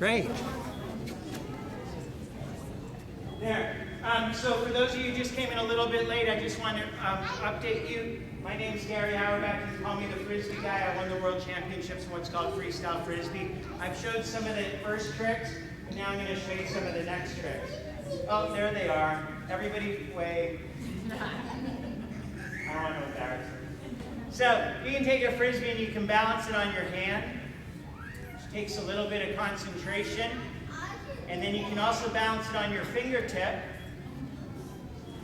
Great. There. So for those of you who just came in a little bit late, I just want to update you. My name's Gary Auerbach. You can call me the Frisbee guy. I won the World Championships in what's called freestyle Frisbee. I've showed some of the first tricks, and now I'm going to show you some of the next tricks. Oh, there they are. Everybody wave. I don't want to embarrass them. So you can take your Frisbee and you can balance it on your hand. It takes a little bit of concentration. And then you can also balance it on your fingertip.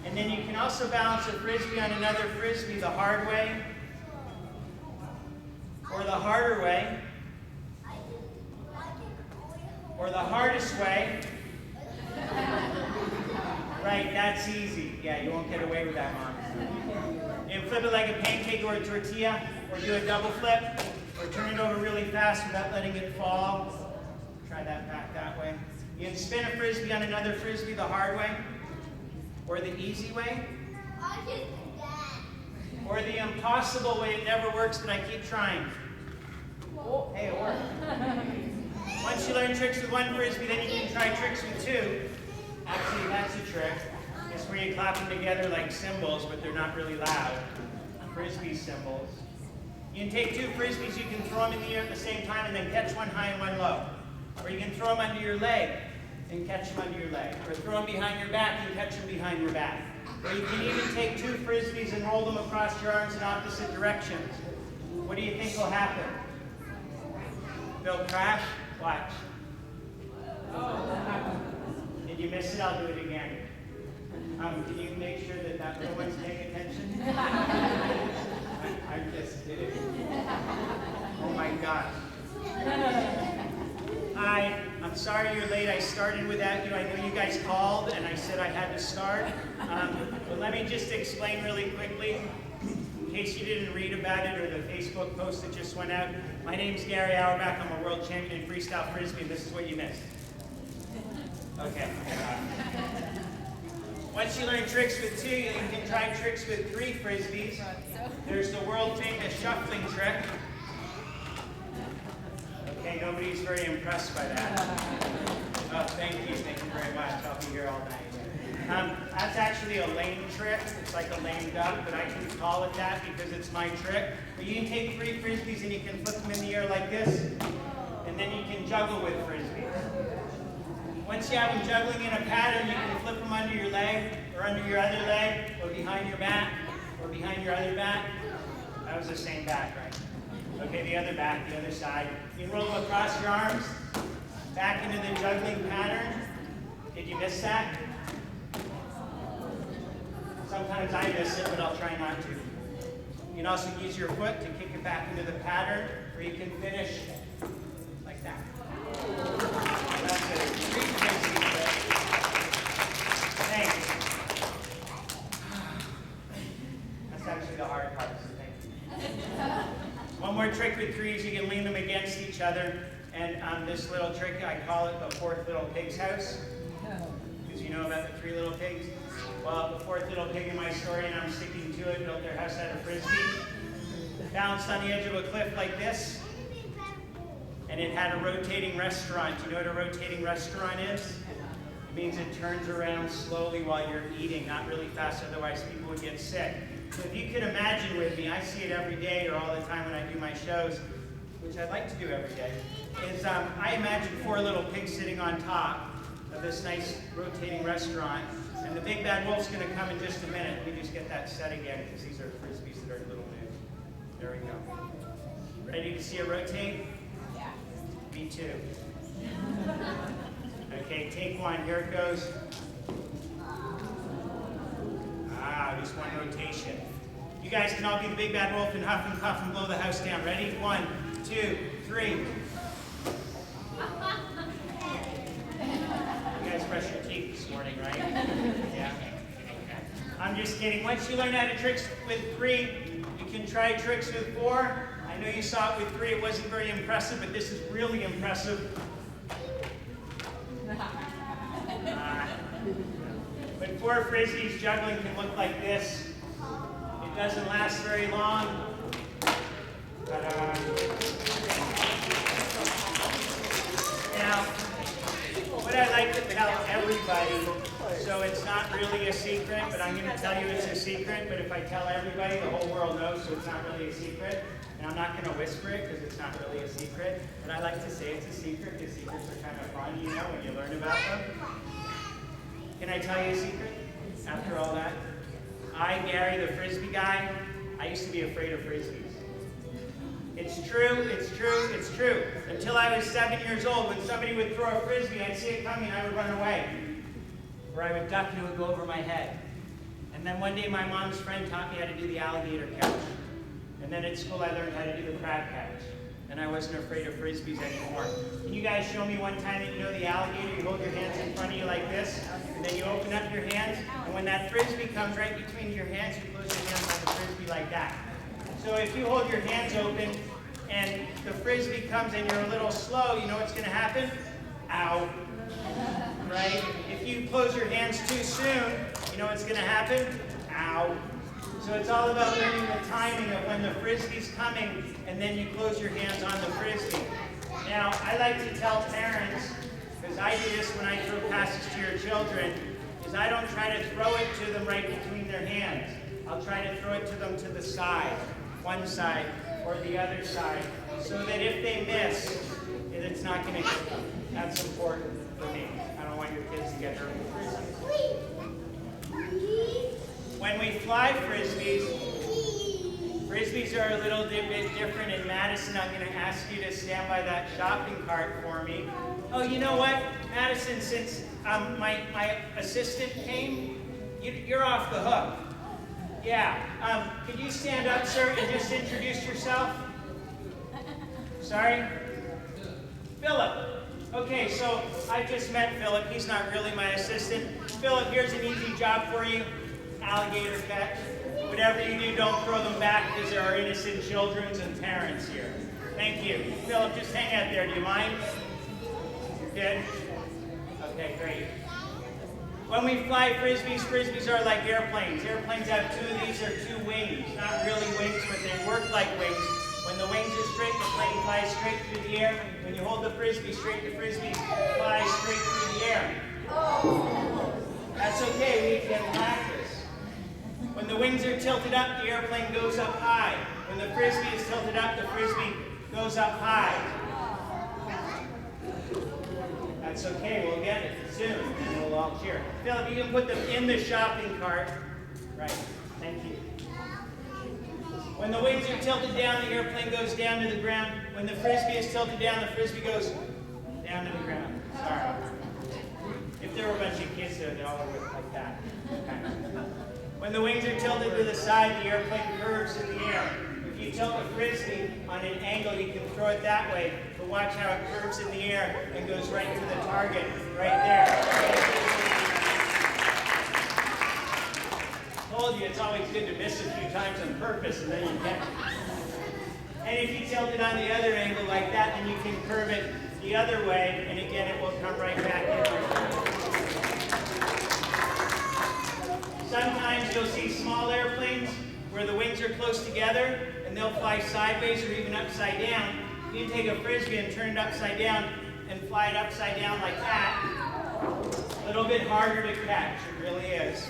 And then you can also balance a Frisbee on another Frisbee the hard way, or the harder way, or the hardest way. Right, that's easy. Yeah, you won't get away with that, Mom. And flip it like a pancake or a tortilla, or do a double flip, or turn it over really fast without letting it fall. Try that back that way. You can spin a Frisbee on another Frisbee the hard way, or the easy way, or the impossible way. It never works, but I keep trying. Oh, hey, it worked. Once you learn tricks with one Frisbee, then you can try tricks with two. Actually, that's a trick. It's where you clap them together like cymbals, but they're not really loud. Frisbee cymbals. You can take two Frisbees, you can throw them in the air at the same time and then catch one high and one low. Or you can throw them under your leg and catch them under your leg. Or throw them behind your back and catch them behind your back. Or you can even take two Frisbees and roll them across your arms in opposite directions. What do you think will happen? They'll crash? Watch. Did you miss it? I'll do it again. Can you make sure that no one's paying attention? I just did it. Oh my gosh. Hi, I'm sorry you're late. I started without you. I know you guys called and I said I had to start. But let me just explain really quickly, in case you didn't read about it or the Facebook post that just went out. My name's Gary Auerbach. I'm a world champion in freestyle Frisbee, and this is what you missed. Okay. Once you learn tricks with two, you can try tricks with three Frisbees. There's the world famous shuffling trick. Okay, nobody's very impressed by that. Oh, thank you very much. I'll be here all night. That's actually a lame trick. It's like a lame duck, but I can call it that because it's my trick. But you can take three Frisbees and you can flip them in the air like this, and then you can juggle with Frisbees. Once you have them juggling in a pattern, you can flip them under your leg, or under your other leg, or behind your back, or behind your other back. That was the same back, right? Okay, the other back, the other side. You can roll them across your arms, back into the juggling pattern. Did you miss that? Sometimes I miss it, but I'll try not to. You can also use your foot to kick it back into the pattern, or you can finish like that. That's it. Thanks. That's actually the hard part, so thank you. One more trick with threes, you can lean them against each other. And this little trick, I call it the fourth little pig's house. Because you know about the three little pigs? Well, the fourth little pig in my story, and I'm sticking to it, built their house out of Frisbee. Balanced on the edge of a cliff like this. And it had a rotating restaurant. You know what a rotating restaurant is? It means it turns around slowly while you're eating, not really fast, otherwise people would get sick. So if you could imagine with me, I see it every day or all the time when I do my shows, which I like to do every day, is I imagine four little pigs sitting on top of this nice rotating restaurant, and the big bad wolf's going to come in just a minute. Let me just get that set again, because these are Frisbees that are a little new. There we go. Ready to see it rotate? Me too. Okay, take one. Here it goes. Just one rotation. You guys can all be the big bad wolf and huff and puff and blow the house down. Ready? 1, 2, 3. You guys brush your teeth this morning, right? Yeah. I'm just kidding. Once you learn how to tricks with three, you can try tricks with four. I know you saw it with three. It wasn't very impressive, but this is really impressive. But four Frisbees juggling can look like this. It doesn't last very long. Now, everybody, so it's not really a secret, but I'm going to tell you it's a secret. But if I tell everybody, the whole world knows, so it's not really a secret. And I'm not going to whisper it because it's not really a secret. But I like to say it's a secret because secrets are kind of fun, you know, when you learn about them. Can I tell you a secret after all that? I, Gary, the Frisbee guy, I used to be afraid of Frisbees. It's true, it's true, it's true. Until I was 7 years old, when somebody would throw a Frisbee, I'd see it coming, I would run away. Or I would duck and it would go over my head. And then one day my mom's friend taught me how to do the alligator catch. And then at school I learned how to do the crab catch. And I wasn't afraid of Frisbees anymore. Can you guys show me one time that you know the alligator? You hold your hands in front of you like this, and then you open up your hands, and when that Frisbee comes right between your hands, you close your hands on the Frisbee like that. So if you hold your hands open and the Frisbee comes and you're a little slow, you know what's going to happen? Ow. Right? If you close your hands too soon, you know what's going to happen? Ow. So it's all about learning the timing of when the Frisbee's coming and then you close your hands on the Frisbee. Now, I like to tell parents, because I do this when I throw passes to your children, is I don't try to throw it to them right between their hands. I'll try to throw it to them to the side. One side or the other side, so that if they miss, it's not going to hit them. That's important for me. I don't want your kids to get hurt with Frisbees. When we fly Frisbees are a little bit different. In Madison, I'm going to ask you to stand by that shopping cart for me. Oh, you know what, Madison, since my assistant came, you're off the hook. Yeah, could you stand up, sir, and just introduce yourself? Sorry? Philip. Okay, so I just met Philip. He's not really my assistant. Philip, here's an easy job for you. Alligator catch. Whatever you do, don't throw them back because there are innocent children and parents here. Thank you. Philip, just hang out there. Do you mind? You're good? Okay, great. When we fly Frisbees are like airplanes. Airplanes have two of these, are two wings. Not really wings, but they work like wings. When the wings are straight, the plane flies straight through the air. When you hold the Frisbee straight, the Frisbee flies straight through the air. That's okay, we can practice. When the wings are tilted up, the airplane goes up high. When the Frisbee is tilted up, the Frisbee goes up high. That's okay, we'll get it soon, and we'll all cheer. Philip, you can put them in the shopping cart. Right, thank you. When the wings are tilted down, the airplane goes down to the ground. When the Frisbee is tilted down, the Frisbee goes down to the ground. Sorry. If there were a bunch of kids there, they all would look like that. Okay. When the wings are tilted to the side, the airplane curves in the air. If you tilt the Frisbee on an angle, you can throw it that way, but watch how it curves in the air and goes right to the target, right there. I told you, it's always good to miss a few times on purpose, and then you catch it. And if you tilt it on the other angle like that, then you can curve it the other way, and again, it will come right back in. Sometimes you'll see small airplanes where the wings are close together, and they'll fly sideways or even upside down. You can take a Frisbee and turn it upside down and fly it upside down like that. A little bit harder to catch, it really is.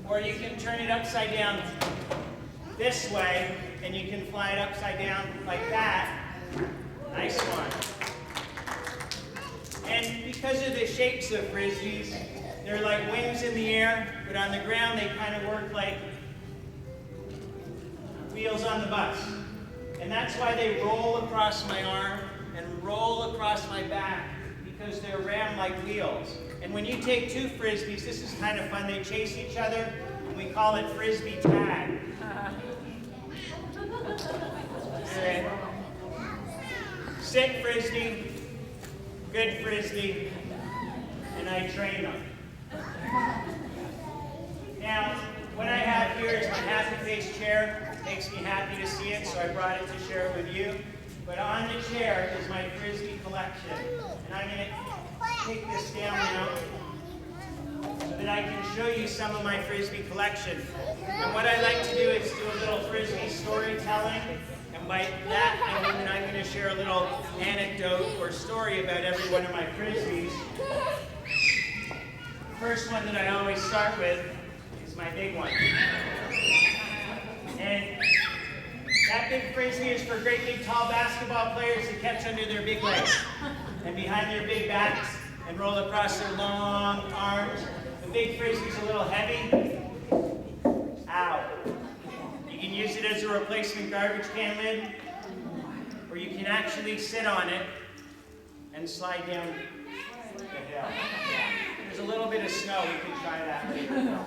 Or you can turn it upside down this way, and you can fly it upside down like that. Nice one. And because of the shapes of Frisbees, they're like wings in the air, but on the ground they kind of work like wheels on the bus. And that's why they roll across my arm and roll across my back, because they're round like wheels. And when you take two Frisbees, this is kind of fun, they chase each other, and we call it Frisbee tag. Good. Sit Frisbee, good Frisbee, and I train them. Now, what I have here is my happy face chair. It makes me happy to see it, so I brought it to share it with you. But on the chair is my Frisbee collection. And I'm going to take this down now so that I can show you some of my Frisbee collection. And what I like to do is do a little Frisbee storytelling. And by that, I mean I'm going to share a little anecdote or story about every one of my Frisbees. First one that I always start with is my big one. And that big frisbee is for great big tall basketball players to catch under their big legs and behind their big backs and roll across their long arms. The big frisbee's a little heavy. Ow. You can use it as a replacement garbage can lid, or you can actually sit on it and slide down the hill. There's a little bit of snow, we could try that later.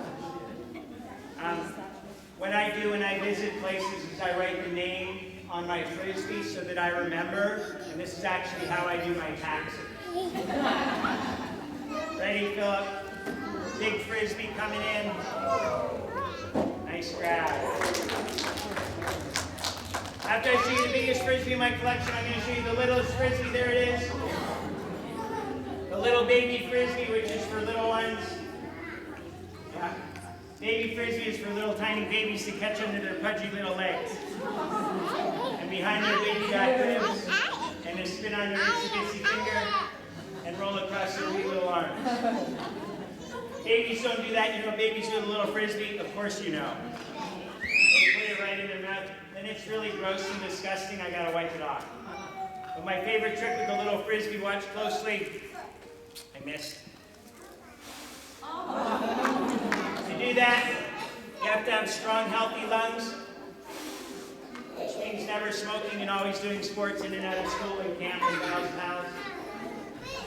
What I do when I visit places is I write the name on my frisbee so that I remember, and this is actually how I do my taxi. Ready, Philip? Big frisbee coming in. Nice grab. After I show you the biggest frisbee in my collection, I'm going to show you the littlest frisbee. There it is. The little baby frisbee, which is for little ones. Yeah. Baby frisbee is for little tiny babies to catch under their pudgy little legs. And behind their baby back ribs. And to spin on your itsy bitsy finger and roll across their wee little arms. Babies don't do that. You know what babies do with a little frisbee? Of course you know. They put it right in their mouth. Then it's really gross and disgusting. I gotta wipe it off. But my favorite trick with the little frisbee, watch closely. I missed. To do that, you have to have strong, healthy lungs, which means never smoking and always doing sports in and out of school and camp and pals.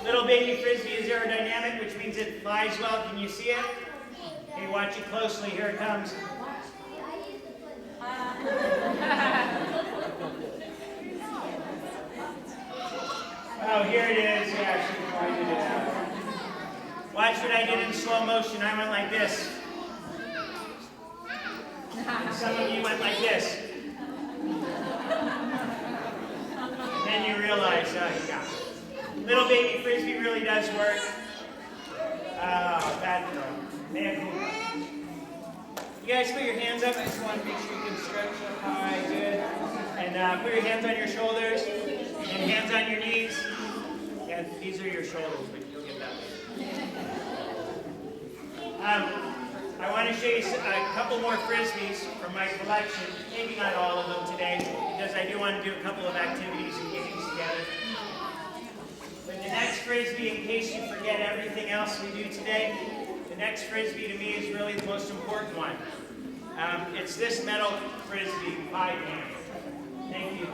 Little baby frisbee is aerodynamic, which means it flies well. Can you see it? Okay, watch it closely. Here it comes. Oh, here it is. Yeah, she pointed it out. Watch what I did in slow motion. I went like this. And some of you went like this. And then you realize, oh, yeah. Little baby frisbee really does work. Oh, bad throw. Man, you guys put your hands up. I just want to make sure you can stretch up high. Good. And put your hands on your shoulders and hands on your knees. Yeah, these are your shoulders, but you'll get that way. I want to show you a couple more frisbees from my collection. Maybe not all of them today, because I do want to do a couple of activities and games together. But the next frisbee, in case you forget everything else we do today, the next frisbee to me is really the most important one. It's this metal frisbee pie pan. Thank you.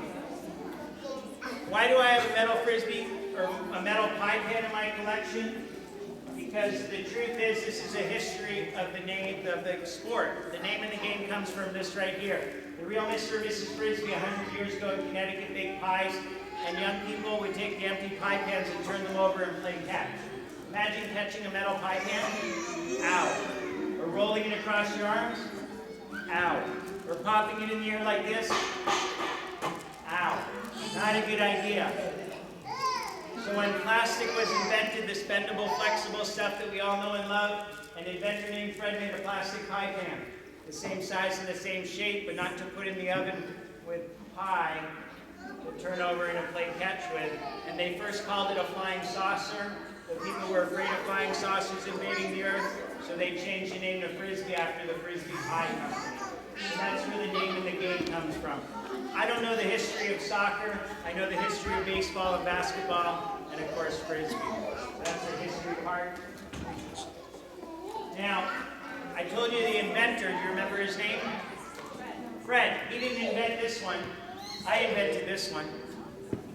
Why do I have a metal frisbee or a metal pie pan in my collection? Because the truth is, this is a history of the name of the sport. The name of the game comes from this right here. The real Mr. and Mrs. Frisbee 100 years ago in Connecticut baked pies, and young people would take the empty pie pans and turn them over and play catch. Imagine catching a metal pie pan. Ow. Or rolling it across your arms. Ow. Or popping it in the air like this. Ow. Not a good idea. So when plastic was invented, this bendable, flexible stuff that we all know and love, an inventor named Fred made a plastic pie pan. The same size and the same shape, but not to put in the oven with pie to turn over and play catch with. And they first called it a flying saucer. The people were afraid of flying saucers invading the earth, so they changed the name to Frisbee after the Frisbee Pie Company. So that's where the name of the game comes from. I don't know the history of soccer. I know the history of baseball and basketball, and of course Frisbee. That's the history part. Now, I told you the inventor, do you remember his name? Fred. He didn't invent this one. I invented this one.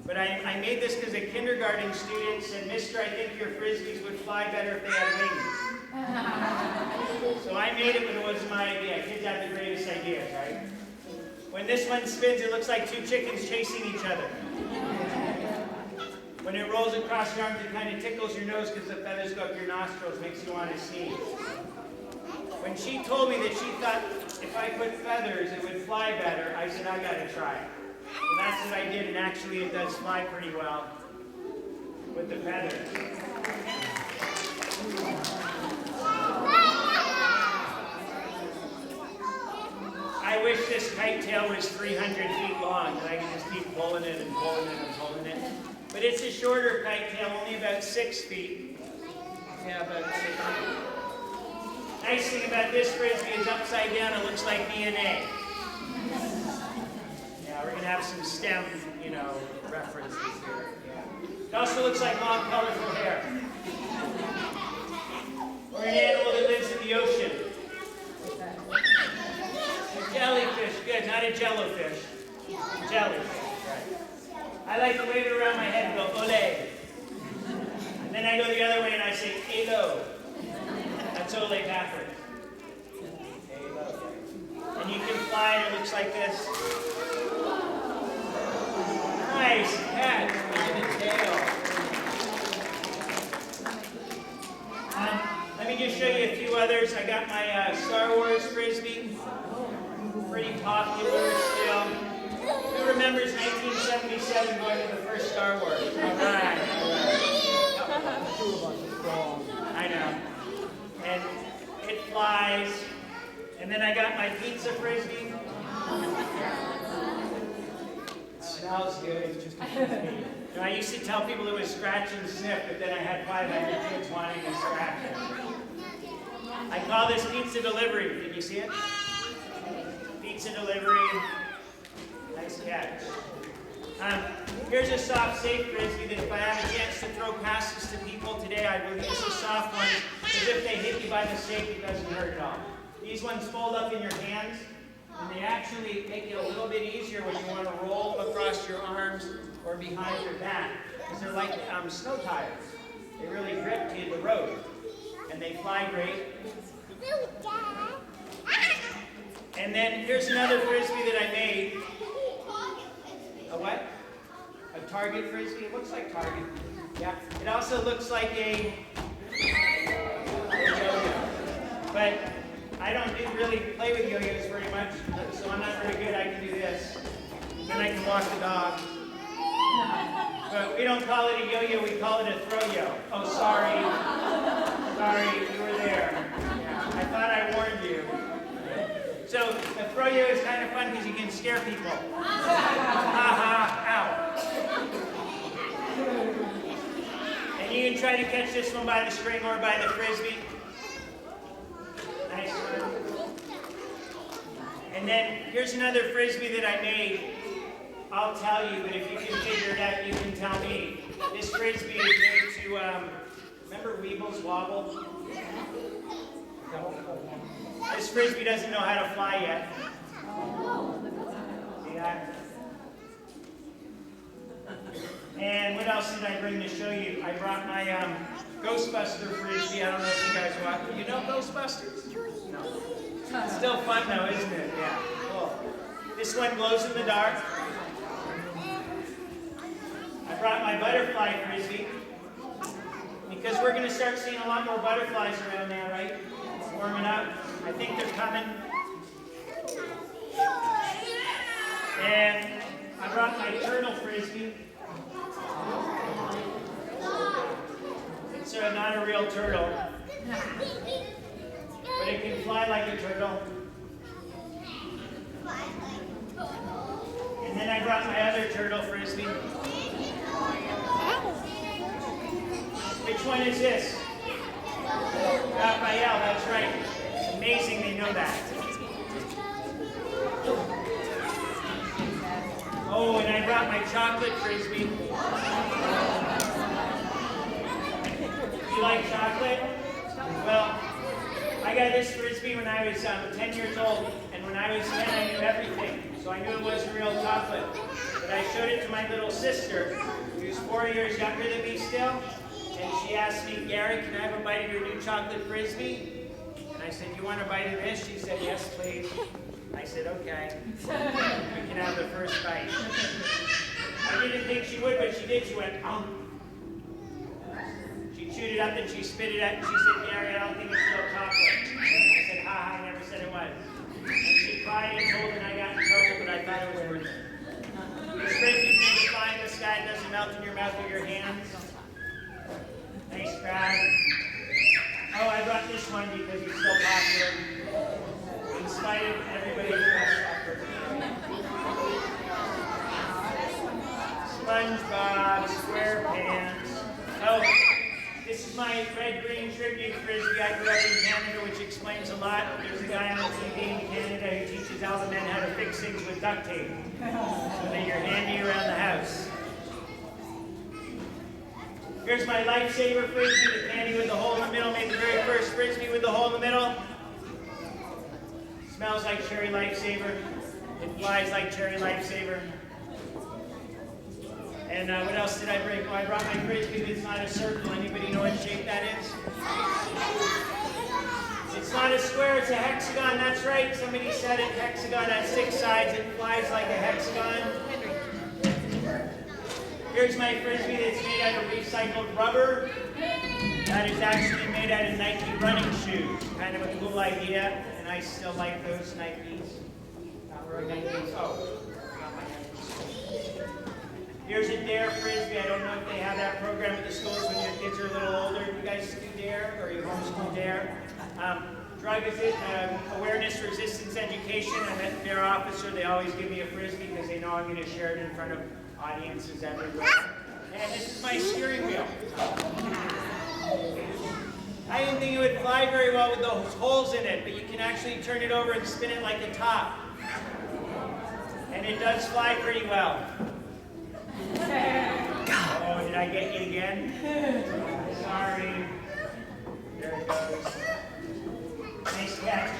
But I made this because a kindergarten student said, "Mister, I think your Frisbees would fly better if they had wings." So I made it, but it wasn't my idea. Kids have the greatest ideas, right? When this one spins, it looks like two chickens chasing each other. When it rolls across your arms, it kind of tickles your nose because the feathers go up your nostrils, makes you want to sneeze. When she told me that she thought if I put feathers, it would fly better, I said, I got to try it. So that's what I did, and actually it does fly pretty well with the feathers. I wish this kite tail was 300 feet long, and I could just keep pulling it and pulling it and pulling it. But it's a shorter kite tail, only about 6 feet. Yeah, but nice thing about this frisbee is upside down. It looks like DNA. Yeah, we're gonna have some STEM, references here. Yeah. It also looks like long, colorful hair. Or an animal that lives in the ocean. A jellyfish, good, not a jellyfish. Jellyfish, right. I like to wave it around my head and go, ole. And then I go the other way and I say, elo. That's ole backwards. Elo. And you can fly and it looks like this. Nice catch. Look at the tail. Let me just show you a few others. I got my Star Wars frisbee. Pretty popular still. Who remembers 1977 going to the first Star Wars? All right. I know. And it flies. And then I got my pizza frisbee. It smells good. I used to tell people it was scratch and sniff, but then I had 500 kids wanting to scratch it. I call this pizza delivery. Did you see it? Pizza delivery. Nice catch. Here's a soft, safe frisbee that if I have a chance to throw passes to people today, I will use the soft ones as if they hit you by mistake. It doesn't hurt at all. These ones fold up in your hands, and they actually make it a little bit easier when you want to roll them across your arms or behind your back, because they're like snow tires. They really grip to the road, and they fly great. And then here's another frisbee that I made. A what? A Target frisbee? It looks like Target. Yeah. It also looks like a yo-yo. But I don't really play with yo-yos very much, so I'm not very good. I can do this. Then I can walk the dog. But we don't call it a yo-yo, we call it a throw-yo. Oh, sorry. Sorry, you were there. Yeah. I thought I warned you. So a throw-yo is kind of fun because you can scare people. Ha ha, ow. And you can try to catch this one by the string or by the frisbee. Nice one. And then here's another frisbee that I made. I'll tell you, but if you can figure it out, you can tell me. This frisbee is made to, remember Weebles Wobble? This frisbee doesn't know how to fly yet. See that? And what else did I bring to show you? I brought my Ghostbuster frisbee. I don't know if you guys watch. You know Ghostbusters? No. It's still fun though, isn't it? Yeah. Cool. This one glows in the dark. I brought my butterfly frisbee because we're going to start seeing a lot more butterflies around now, right? It's warming up. I think they're coming. And I brought my turtle frisbee. It's not a real turtle, but it can fly like a turtle. And then I brought my other turtle frisbee. Which one is this? Raphael, that's right. It's amazing they know that. Oh, and I brought my chocolate frisbee. You like chocolate? Well, I got this frisbee when I was 10 years old, and when I was 10, I knew everything, so I knew it wasn't real chocolate. But I showed it to my little sister, who's 4 years younger than me still, and she asked me, Gary, can I have a bite of your new chocolate frisbee? And I said, you want a bite of this? She said, yes, please. I said, okay. You can have the first bite. I didn't think she would, but she did. She went, She chewed it up and she spit it out, and she said, Gary, I don't think it's real chocolate. I said, ha, I never said it was. And she cried and told me I got in trouble, but I thought it was worth it. This frisbee's made to fly in the sky. It doesn't melt in your mouth or your hands. Nice try. Oh, I brought this one because it's so popular. In spite of everybody's dress up. SpongeBob SquarePants. Oh, this is my red-green tribute frisbee. I grew up in Canada, which explains a lot. There's a guy on TV in Canada who teaches all the men how to fix things with duct tape, so that you're handy around the house. Here's my lifesaver frisbee, the candy with the hole in the middle. Made the very first frisbee with the hole in the middle. Smells like cherry lifesaver. It flies like cherry lifesaver. And what else did I bring? Oh, I brought my frisbee that's not a circle. Anybody know what shape that is? It's not a square, it's a hexagon. That's right. Somebody said it. Hexagon has 6 sides. It flies like a hexagon. Here's my frisbee that's made out of recycled rubber. That is actually made out of Nike running shoes. Kind of a cool idea. And I still like those Nikes. Not wearing Nikes. Oh. Here's a DARE frisbee. I don't know if they have that program at the schools when your kids are a little older. You guys do DARE, or you homeschool DARE? Drug awareness, resistance education. I'm at their officer. They always give me a frisbee because they know I'm going to share it in front of audiences everywhere. And this is my steering wheel. I didn't think it would fly very well with those holes in it, but you can actually turn it over and spin it like a top. And it does fly pretty well. Oh, did I get you again? Sorry. There it goes. Nice catch.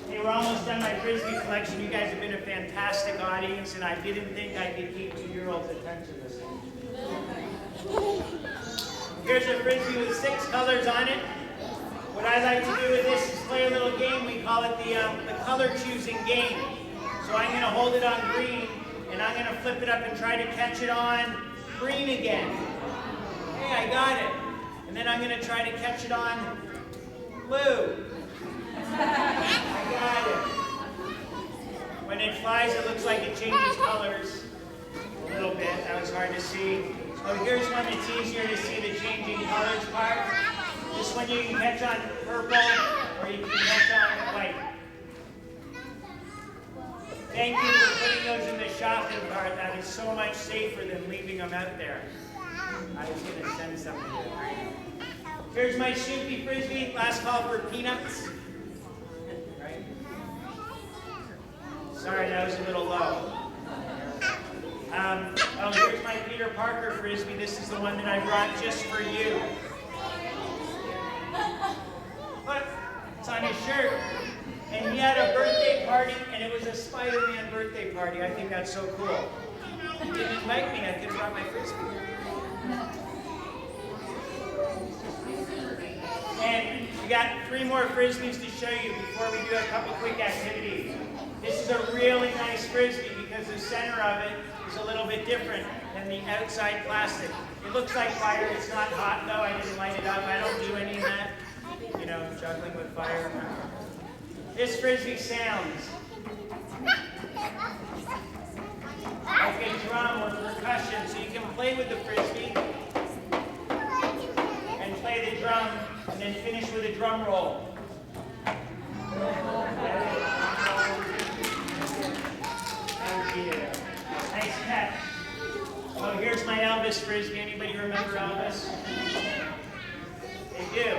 Hey, we're almost done my frisbee collection. You guys have been a fantastic audience, and I didn't think I could keep 2-year-olds' attention this time. Here's a frisbee with 6 colors on it. What I like to do with this is play a little game. We call it the color choosing game. So I'm going to hold it on green, and I'm going to flip it up and try to catch it on green again. Hey, I got it. And then I'm going to try to catch it on blue. I got it. When it flies, it looks like it changes colors a little bit. That was hard to see. Oh, here's one that's easier to see the changing colors part. This one you can catch on purple, or you can catch on white. Thank you for putting those in the shopping cart. That is so much safer than leaving them out there. I was going to send something to them. Here's my Snoopy frisbee. Last call for peanuts. Right? Sorry, that was a little low. Oh, here's my Peter Parker frisbee. This is the one that I brought just for you. Look, it's on his shirt. And he had a birthday party, and it was a Spider-Man birthday party. I think that's so cool. He didn't invite me. I could have brought my frisbee. And we got 3 more frisbees to show you before we do a couple quick activities. This is a really nice frisbee because the center of it is a little bit different than the outside plastic. It looks like fire. It's not hot though. I didn't light it up. I don't do any of that. You know, juggling with fire. This frisbee sounds like a drum or percussion, so you can play with the frisbee and play the drum and then finish with a drum roll. Thank you. Nice catch. Oh, here's my Elvis frisbee. Anybody remember Elvis? They do.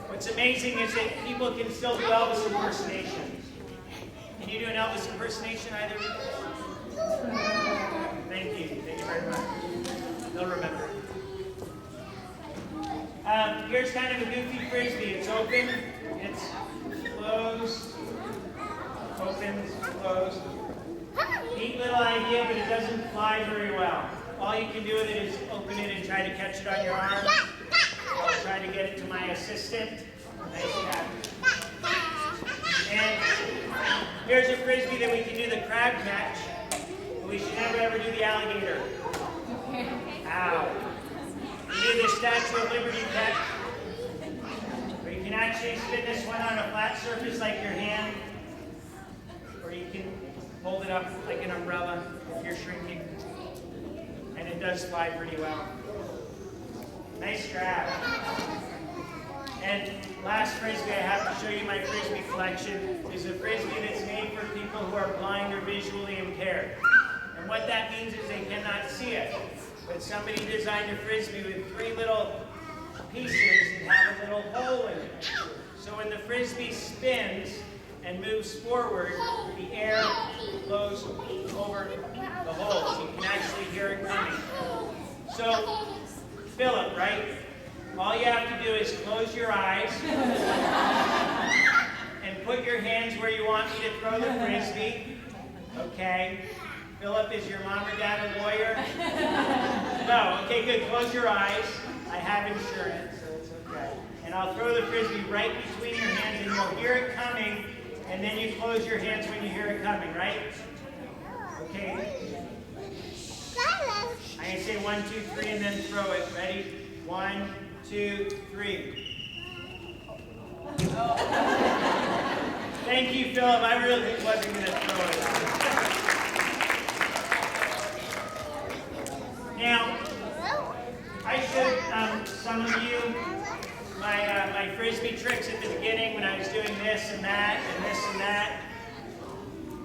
What's amazing is that people can still do Elvis impersonations. Can you do an Elvis impersonation, either of you? Thank you. Thank you very much. They'll remember. Here's kind of a goofy frisbee. It's open, it's closed, opens, closed. Neat little idea, but it doesn't fly very well. All you can do with it is open it and try to catch it on your arm. I'll try to get it to my assistant. Nice catch. And here's a frisbee that we can do the crab catch. We should never ever do the alligator. Ow. You do the Statue of Liberty catch. Or you can actually spin this one on a flat surface like your hand. Or you can hold it up like an umbrella if you're shrinking. And it does fly pretty well. Nice grab. And last frisbee I have to show you my frisbee collection is a frisbee that's made for people who are blind or visually impaired. And what that means is they cannot see it. But somebody designed a frisbee with 3 little pieces that little hole in it. So when the frisbee spins and moves forward, the air blows over the hole. So you can actually hear it coming. So, Philip, right? All you have to do is close your eyes and put your hands where you want me to throw the frisbee. Okay? Philip, is your mom or dad a lawyer? No. Okay, good. Close your eyes. I have insurance, so it's okay. And I'll throw the frisbee right between your hands, and you'll hear it coming, and then you close your hands when you hear it coming, right? Okay. I'm going to say 1, 2, 3, and then throw it. Ready? 1, 2, 3. Thank you, Philip. I really wasn't going to throw it. Now, I showed some of you my frisbee tricks at the beginning when I was doing this and that and this and that.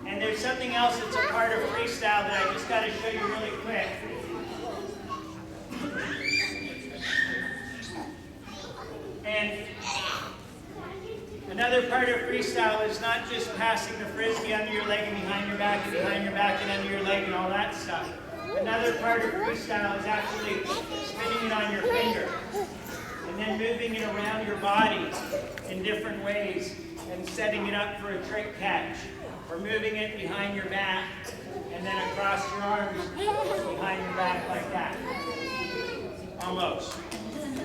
And there's something else that's a part of freestyle that I just got to show you really quick. And another part of freestyle is not just passing the frisbee under your leg and behind your back and behind your back and under your leg and all that stuff. Another part of freestyle is actually spinning it on your finger and then moving it around your body in different ways and setting it up for a trick catch, or moving it behind your back and then across your arms behind your back like that. Almost.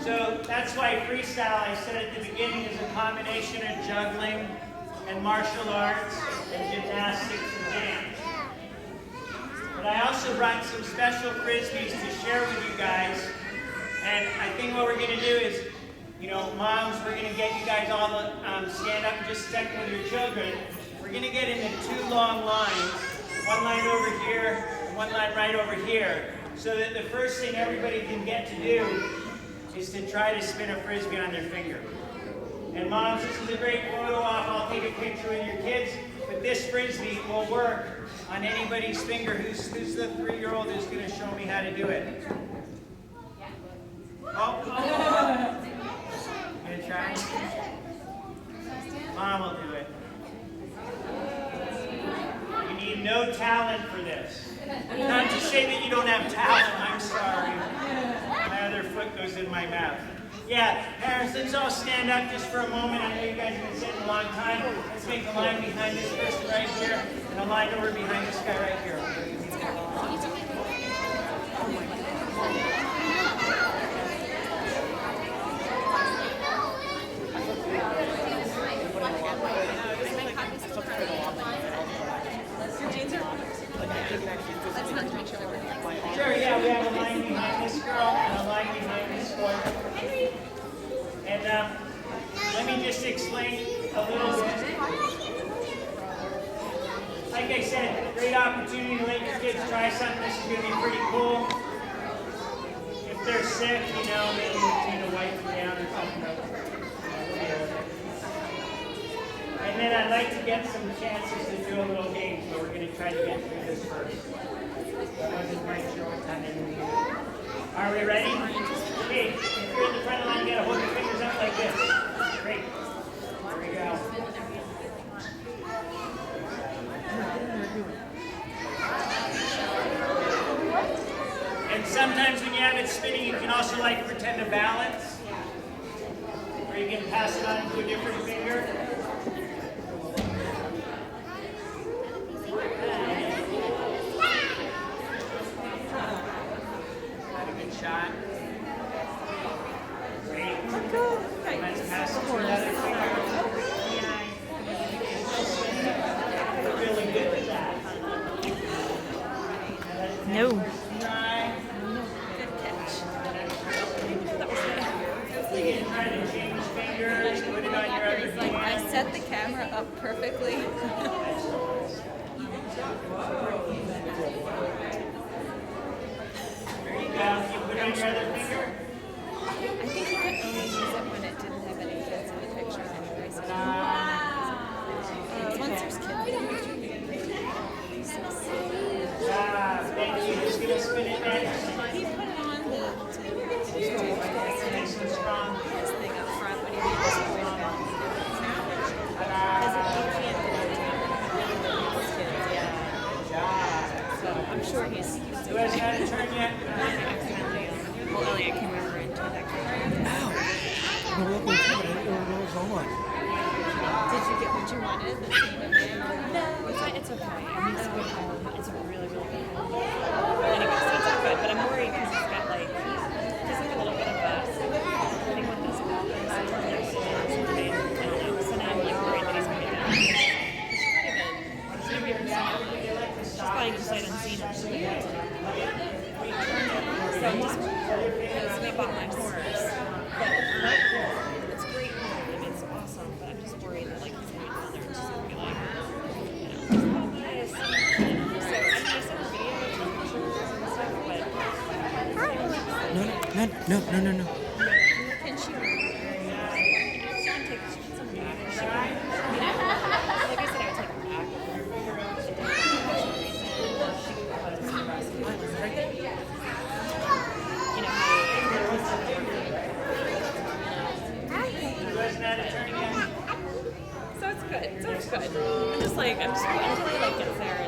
So that's why freestyle, I said at the beginning, is a combination of juggling and martial arts and gymnastics and dance. But I also brought some special frisbees to share with you guys. And I think what we're going to do is, moms, we're going to get you guys all to stand up and just stick with your children. We're going to get into 2 long lines, one line over here and one line right over here, so that the first thing everybody can get to do is to try to spin a frisbee on their finger. And moms, this is a great photo op. I'll take a picture with your kids, but this frisbee will work on anybody's finger. Who's the 3-year-old who's going to show me how to do it? Oh. You going to try? Mom will do it. You need no talent for this. Not to say that you don't have talent, I'm sorry. My other foot goes in my mouth. Yeah, parents, let's all stand up just for a moment. I know you guys have been sitting a long time. Let's make a line behind this person right here, and a line over behind this guy right here. Sure, yeah, we have a line behind this girl and a line behind this boy. And let me just explain a little bit. Like I said, great opportunity to let your kids try something. This is going to be pretty cool. If they're sick, maybe we need to wipe them down or something. And then I'd like to get some chances to do a little game, so we're going to try to get through this first. I wasn't quite sure what time they would do. Are we ready? Okay, if you're in the front line, you got to hold your fingers up like this. Great. Here we go. And sometimes when you have it spinning, you can also pretend to balance. Or you can pass it on to a different finger. Shot. Great. Let's pass it to another finger. We're really good at that. No. Good catch. You can try to change fingers, put it on your other hand. I set the camera up perfectly. You put it on your other finger. I think you could only use it when it didn't have any kids in the picture anyway. So once there's kids. Thank you. Just going to spin it next. He put it on the nice and strong thing up front when he sure he's Who hasn't had a turn yet? accidentally. Well, Elliot came over and turned that camera. Ow! No, look, but I didn't know what was on. Did you get what you wanted? The scene of it? No. It's okay. I mean, it's a good home. It's a really, really good home. Anyway, so it's all good. But I'm worried because he's got like, he's like a little bit of a thing with his office. I don't know what it is. I don't know. So now I'm like worried that he's going to die. She's not even seen it. She's probably just sight unseen it. So I'm just, because we bought my horse. It's great. I mean, it's awesome. But I'm just worried that like he's going to be down there and just going to be like, just love this. So I mean, I sent her videos and pictures and stuff, but No. can she? She can take some back. She can, like I said, I would take her back. She can go out to see the rest of the you know, Who hasn't had a turn yet? so it's good. So it's good. I'm just waiting until he like gets there.